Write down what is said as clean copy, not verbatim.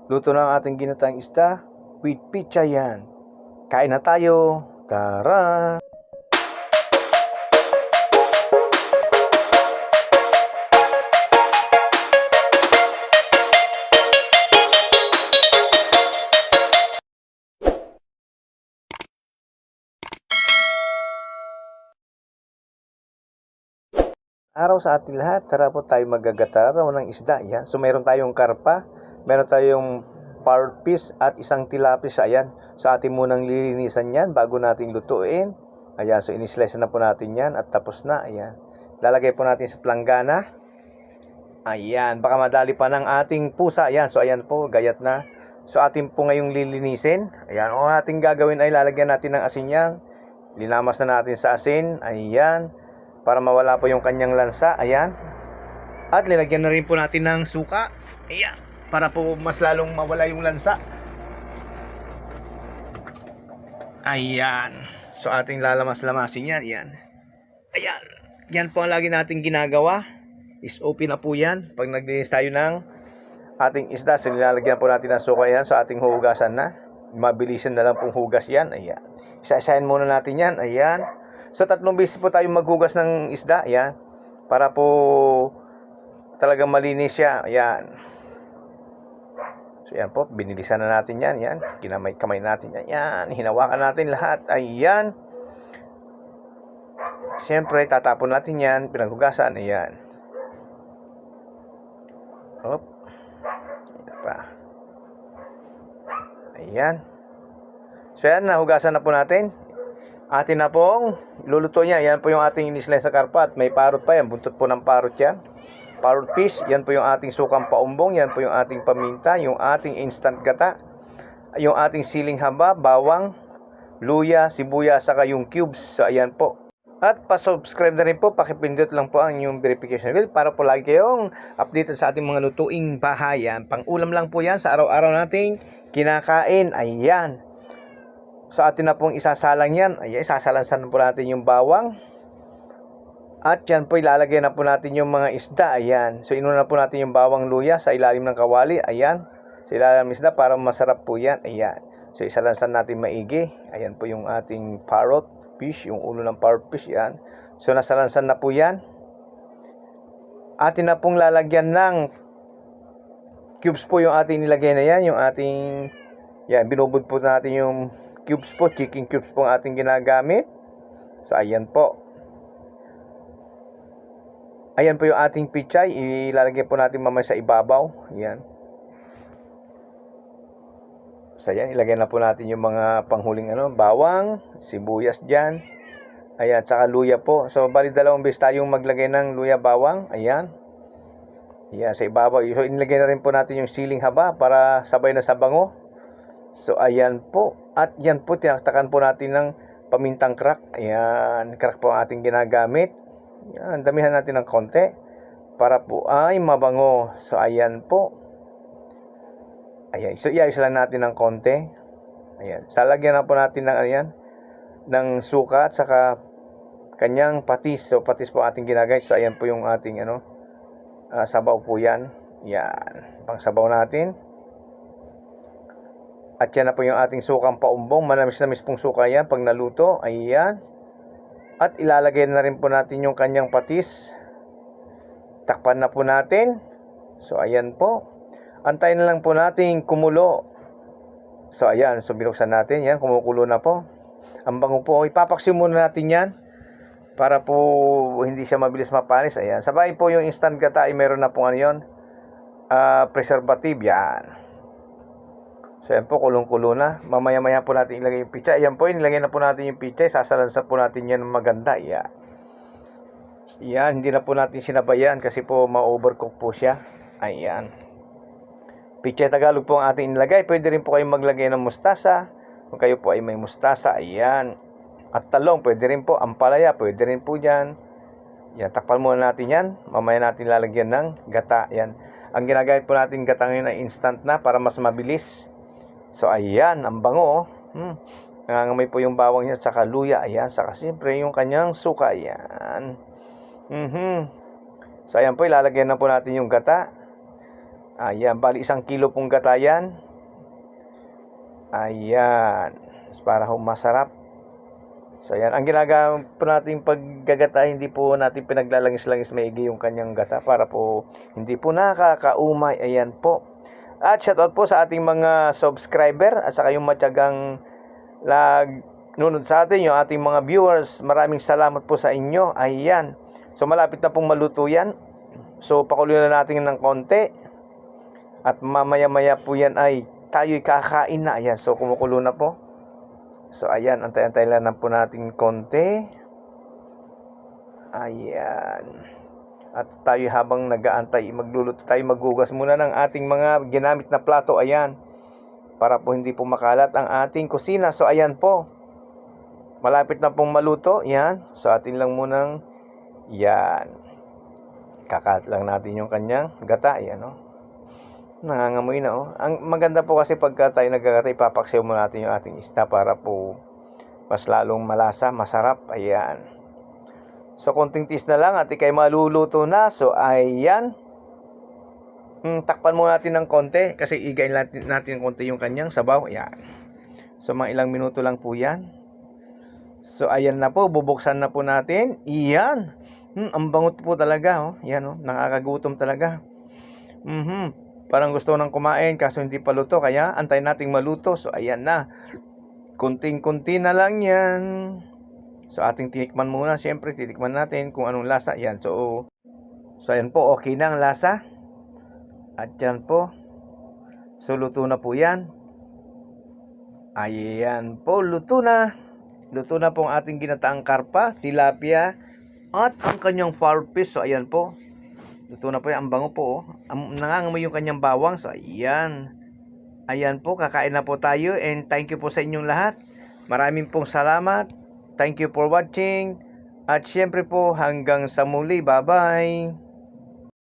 Luto na ang ating ginataang isda with pizza yan. Kain na tayo. Tara! Araw sa ating lahat, tara po tayo maggagata raw ng isda. Yan. So meron tayong karpa, meron tayong parrot fish at isang tilapia. Ayan. So ating munang lilinisan yan bago natin lutuin. Ayan, so inislice na po natin yan at tapos na. Ayan. Lalagay po natin sa planggana. Ayan, baka madali pa ng ating pusa. Ayan, so ayan po, gayat na. So atin po ngayong lilinisin. Ayan, ang ating gagawin ay lalagyan natin ng asin yan. Linamas na natin sa asin. Ayan. Para mawala po yung kanyang lansa. Ayan. At linagyan na rin po natin ng suka. Ayan. Para po mas lalong mawala yung lansa. Ayan. So ating lalamas-lamasin yan. Ayan. Ayan. Yan po ang lagi natin ginagawa. Is open na po yan. Pag naglinis tayo ng ating isda. So nilalagyan po natin ng suka yan. So ating hugasan na. Mabilisan na lang pong hugas yan. Ayan. Isa-isahin muna natin yan. Ayan. So 3 beses po tayo maghugas ng isda, ayan, para po talagang malinis siya. Ayan. So ayan po, binilisan na natin yan. Ayan, kinamay-kamay natin yan. Ayan, hinawakan natin lahat. Ayan. Siyempre, tatapon natin yan, pinaghugasan. Ayan. Hop. Ayan pa. Ayan. So ayan, nahugasan na po natin. Atin na pong luluto niya. Yan po yung ating inislice sa karpa. At may parot pa yan. Buntot po ng parot yan. Parot fish. Yan po yung ating sukang paumbong. Yan po yung ating paminta. Yung ating instant gata. Yung ating siling haba, bawang, luya, sibuyas, saka yung cubes. So ayan po. At pa-subscribe na rin po. Pakipindot lang po ang inyong verification bell para po lagi kayong updated sa ating mga lutuing bahayan. Pang-ulam lang po yan sa araw-araw nating kinakain. Ayan. So atin na pong isasalang yan. Ayan, isasalansan po natin yung bawang. At yan po ilalagay na po natin yung mga isda. Ayan. So inuna na po natin yung bawang luya sa ilalim ng kawali. Ayan. Sa ilalim ng isda para masarap po yan. Ayan. So isalansan natin maigi. Ayan po yung ating parrot fish. Yung ulo ng parrot fish. Ayan. So nasalansan na po yan. Atin na pong lalagyan ng cubes po yung ating nilagay na yan. Yung ating, yan, binubod po natin yung cubes po, chicken cubes po ang ating ginagamit. So ayan po. Ayan po yung ating pichay. Ilalagay po natin mamaya sa ibabaw. Ayan. So ayan, ilagay na po natin yung mga panghuling bawang, sibuyas dyan. Ayan, saka luya po. So bali 2 beses tayong maglagay ng luya bawang. Ayan. Ayan, sa ibabaw. So inilagay na rin po natin yung siling haba para sabay na sa bango. So ayan po. At yan po, tinaktakan po natin ng pamintang crack. Ayan, crack po ang ating ginagamit. Ayan, damihan natin ng konti para po ay mabango. So ayan po. Ayan, so iayos lang natin ng konti. Ayan, salagyan na po natin ng ayan, ng suka at saka kanyang patis. So patis po ating ginagamit. So ayan po yung ating sabaw po yan. Ayan, pang sabaw natin. At yan na po yung ating sukang paumbong. Manamis-namis pong suka yan pag naluto. Ayan. At ilalagay na rin po natin yung kanyang patis. Takpan na po natin. So ayan po. Antayin na lang po natin kumulo. So ayan. So binuksan natin. Yan. Kumukulo na po. Ang bango po. Ipapaksiw muna natin yan. Para po hindi siya mabilis mapanis. Ayan. Sabay po yung instant gata ay meron na po yun. Preservative. Yan. So yan po, kulong-kulo na. Mamaya-maya po natin ilagay yung pizza. Ayan po, nilagay na po natin yung pizza. Sasalansan po natin yan maganda. Ayan. Ayan, hindi na po natin sinabayan kasi po ma-overcook po siya. Ayan. Pizza Tagalog po ang ating inilagay. Pwede rin po kayong maglagay ng mustasa. Kung kayo po ay may mustasa. Ayan. At talong, pwede rin po. Ampalaya, pwede rin po dyan. Ayan, takpan muna natin yan. Mamaya natin lalagyan ng gata. Ayan. Ang ginagamit po natin gata ngayon ay instant na para mas mabilis. So ayan, ang bango. Nangangamoy po yung bawang niya, saka luya. Ayan, saka siyempre yung kanyang suka. Ayan. So ayan po, ilalagyan na po natin yung gata. Ayan, bali 1 kilo pong gata yan. Ayan. Para masarap. So ayan, ang ginagawa po natin paggagata, hindi po natin pinaglalangis-langis maigi yung kanyang gata para po hindi po nakakaumay. Ayan po. At shoutout po sa ating mga subscriber at saka yung matyagang nunod sa atin, yung ating mga viewers. Maraming salamat po sa inyo. Ayan. So malapit na pong maluto yan. So pakuluan na natin ng konti. At mamaya-maya po yan ay tayo'y kakain na. Ayan, so kumukulo na po. So ayan, antay-antay lang po natin konti. Ayan. At tayo habang nag-aantay, magluluto tayo, maghugas muna ng ating mga ginamit na plato. Ayan. Para po hindi po makalat ang ating kusina. So ayan po. Malapit na pong maluto. Ayan. So atin lang munang yan. Kakalat lang natin yung kanyang gata. Ayan, oh. Nangangamoy na, oh. Ang maganda po kasi pagka tayo nagkagata, ipapaksiw mo natin yung ating isda para po mas lalong malasa, masarap. Ayan. So konting tis na lang at ikay maluluto na. So ayan. Takpan mo natin ng konti kasi igain natin ng konti yung kanyang sabaw. Ayan. So mga ilang minuto lang po yan. So ayan na po, bubuksan na po natin. Iyan. Ang bangot po talaga, oh. Yan, oh. Nakakagutom talaga. Parang gusto nang kumain kaso hindi pa luto, kaya antayin nating maluto. So ayan na. Kunting-kunti na lang yan. So ating tinikman muna. Siyempre titikman natin kung anong lasa. Yan. So ayan po, okay na ang lasa. At yan po. So luto na po yan. Ayan po, luto na. Luto na po ang ating ginataang karpa, tilapia, at ang kanyang fowl fish. So ayan po. Luto na po yan. Ang bango po, oh. Nangangamoy yung kanyang bawang. So ayan. Ayan po, kakain na po tayo. And thank you po sa inyong lahat. Maraming pong salamat. Thank you for watching. At syempre po, hanggang sa muli. Bye-bye.